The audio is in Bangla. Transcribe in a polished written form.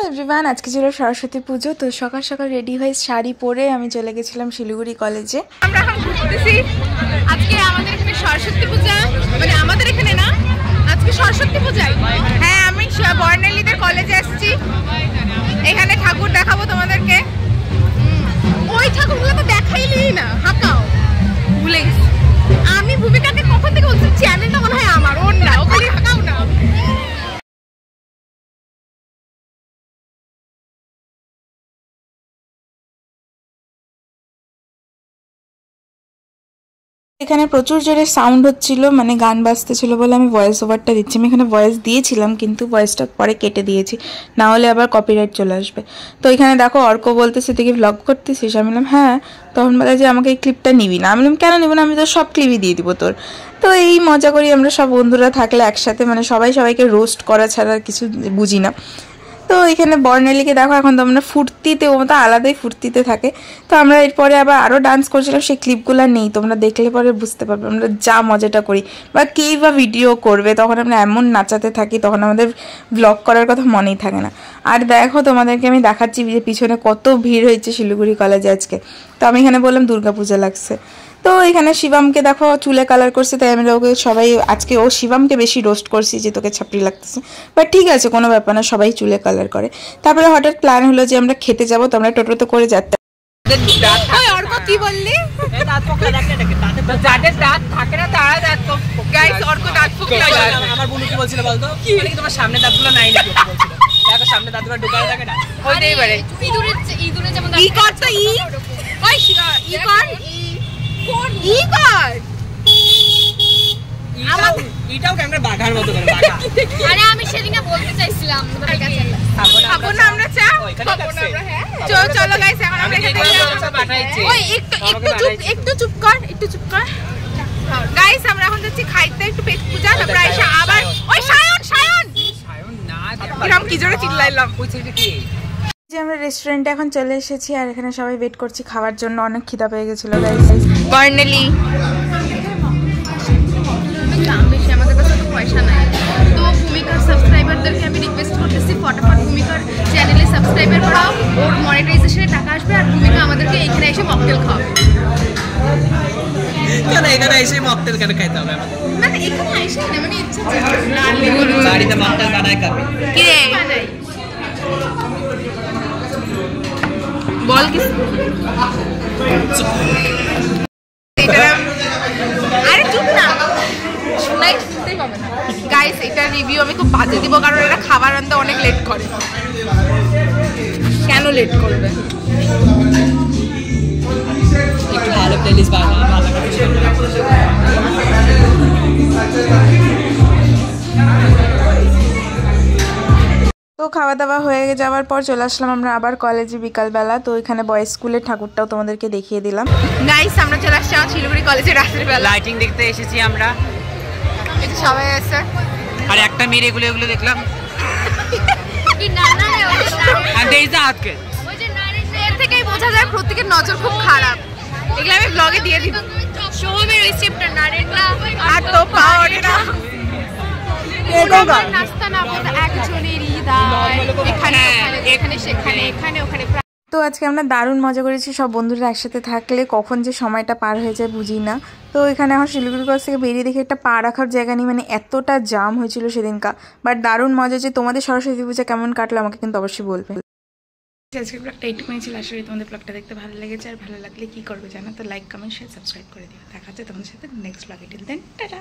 এভরিওয়ান, আজকে ছিল সরস্বতী পুজো। তো সকাল সকাল রেডি হয়ে শাড়ি পরে আমি চলে গেছিলাম শিলিগুড়ি কলেজে। আমরা এখন ঘুরতেছি। আজকে আমাদের এখানে সরস্বতী পূজা, মানে আমাদের এখানে না, আজকে সরস্বতী পূজায়। হ্যাঁ, আমি বর্ণালীদের কলেজে এসেছি। এখানে ঠাকুর দেখাবো তোমাদেরকে। ওই ঠাকুরগুলো তো দেখাইলি না, হাঁকাও ভুলে গেছি। আমি ভূমিকাকে কখন থেকে বলছি চ্যানেলটা মনে হয় আমার, ওর না, ওখানে হাঁকাও না। এখানে প্রচুর জোরে সাউন্ড হচ্ছিল, মানে গান বাজতেছিল বলে আমি ভয়েস ওভারটা দিচ্ছি। আমি এখানে ভয়েস দিয়েছিলাম কিন্তু ভয়েসটা পরে কেটে দিয়েছি, না হলে আবার কপিরাইট চলে আসবে। তো এখানে দেখো অর্ক বলতেছে তুই কি ভ্লগ করতেছিস? আমি বললাম হ্যাঁ। তখন বলে যে আমাকে এই ক্লিপটা নিবি না। আমি বললাম কেন নিব না, আমি তো সব ক্লিপই দিয়ে দিব তোর। তো এই মজা করি আমরা সব বন্ধুরা থাকলে একসাথে, মানে সবাই সবাইকে রোস্ট করা ছাড়া কিছু বুঝি না। তো এখানে বর্ণালীকে দেখো এখন তো আমরা ফুর্তিতে, ও তো আলাদাই ফুর্তিতে থাকে। তো আমরা এরপরে আবার আরও ডান্স করছিলাম, সেই ক্লিপগুলো নেই, তোমরা দেখলে পরে বুঝতে পারবে আমরা যা মজাটা করি, বা কেই বা ভিডিও করবে তখন আমরা এমন নাচাতে থাকি, তখন আমাদের ব্লগ করার কথা মনেই থাকে না। আর দেখো তোমাদেরকে আমি দেখাচ্ছি যে পিছনে কত ভিড় হয়েছে শিলিগুড়ি কলেজে আজকে। তো আমি এখানে বললাম দুর্গাপূজা লাগছে। তো এখানে শিবমকে দেখো চুলে কালার করছে, তাই আমরা ওকে সবাই আজকে ও শিবমকে বেশি রোস্ট করছি যে তোকে ছাপড়ি লাগতেছে, বাট ঠিক আছে কোনো ব্যাপার না, সবাই চুলে কালার করে। তারপরে হঠাৎ প্ল্যান হলো যে আমরা খেতে যাবো, তো আমরা টোটোতে করে যাতে। কি বললি? যাদের দাঁত থাকে না তারা দাঁত গাইস, অর্ক দাঁত ফোকলা। আমার বন্ধু কি বলছিল বলতো, মানে কি তোমার সামনে দাঁতগুলো নাই নাকি বলছিল। দেখো সামনে দাঁতগুলো ঢুকানো থাকে না, হইতেই পারে। ইঁদুরে যেমন ই কর তো ই, ওই ই কর ই কর। এটাও ক্যামেরা বাঘার মতো করে বাঘা। আরে আমি সেদিনে বলতে চাইছিলাম তোমাদের কাছে খাবো না আমরা চা, খাবো না আমরা। হ্যাঁ চলো গাইস, এখন আমরা খেতে যাচ্ছি। ওই একটু চুপ কর, একটু চুপ কর গাইস। আমরা এখন যাচ্ছি খাইতে, একটু পেট পূজা, তারপর আইসা আবার ওই সায়ন না এরকম কি জোরে চিল্লাইলাম। ওই ছেলেটা কি? যে আমরা রেস্টুরেন্টে এখন চলে এসেছি, আর এখানে সবাই ওয়েট করছি খাওয়ার জন্য। অনেক খিদা পেয়ে গেছিল গাইস। বর্ণালী দাম বেশি, আমাদের কাছে তো পয়সা নাই। তো ভূমিকার সাবস্ক্রাইবারদেরকে আমি রিকোয়েস্ট করতেছি ফটাফট ভূমিকার চ্যানেলে সাবস্ক্রাইবার করাও, ওর মনিটাইজেশনে টাকা আসবে, আর ভূমিকা আমাদেরকে এখানে এসে মকটেল খাওয়াবে। কেন এখানে এসে মকটেল কেন খাইতে হবে আমাদের? মানে এখানে এসে না, মানে ইচ্ছা বাড়িতে মকটেল বানায় খাবে কি রে বানাই বল কি? আরে চুপ না, শোনাই শুনতেই পাবে না গাইস। এটা রিভিউ আমি খুব বাজে দিব, কারণ এটা খাবার আনতে অনেক লেট করে। কেন লেট করবে? একটু ভালো প্লেলিস্ট বানাও, ভালো করে তো খাওয়া দাওয়া হয়ে যাওয়ার পর চলে আসলাম আমরা আবার কলেজে বিকালবেলা। তো এখানে বয়েজ স্কুলের ঠাকুরটাও তোমাদেরকে দেখিয়ে দিলাম। গাইস আমরা চলে আসছি আমার শিলিগুড়ি কলেজে রাতের বেলা। লাইটিং দেখতে এসেছি আমরা, এই সবাই আছে। আর একটা মেয়ে এগুলো দেখলাম। কি না না আর দেইজা আজকে ওই যে নারীদের থেকেই বোঝা যায় প্রত্যেকের নজর খুব খারাপ। এগুলো আমি ব্লগে দিয়ে দিব। শোভের রিসেপ্টর নারীরা আর তো পাওয়ার না। আমার নাস্তা না বলতে একজনেরই দায়, এখানে সেখানে এখানে ওখানে। তো আজকে আমরা দারুণ মজা করেছি সব বন্ধুরা একসাথে থাকলে, কখন যে সময়টা পার হয়ে যায় বুঝি না। তো এখানে আমার শিলিগুড়ি কলেজ থেকে বেরিয়ে দেখে একটা পা রাখার জায়গা নেই, মানে এতটা জাম হয়েছিল সেদিনকা। বাট দারুণ মজা। যে তোমাদের সরস্বতী পূজা কেমন কাটলো আমাকে কিন্তু অবশ্যই বলবে। আজকের ব্লগটা এইটুকুই ছিল। আসলে তোমাদের ব্লগটা দেখতে ভালো লেগেছে, আর ভালো লাগলে কি করবে জানো তো লাইক কমেন্ট শেয়ার সাবস্ক্রাইব করে দিও। দেখা হচ্ছে তোমাদের সাথে next blog. Till then tata.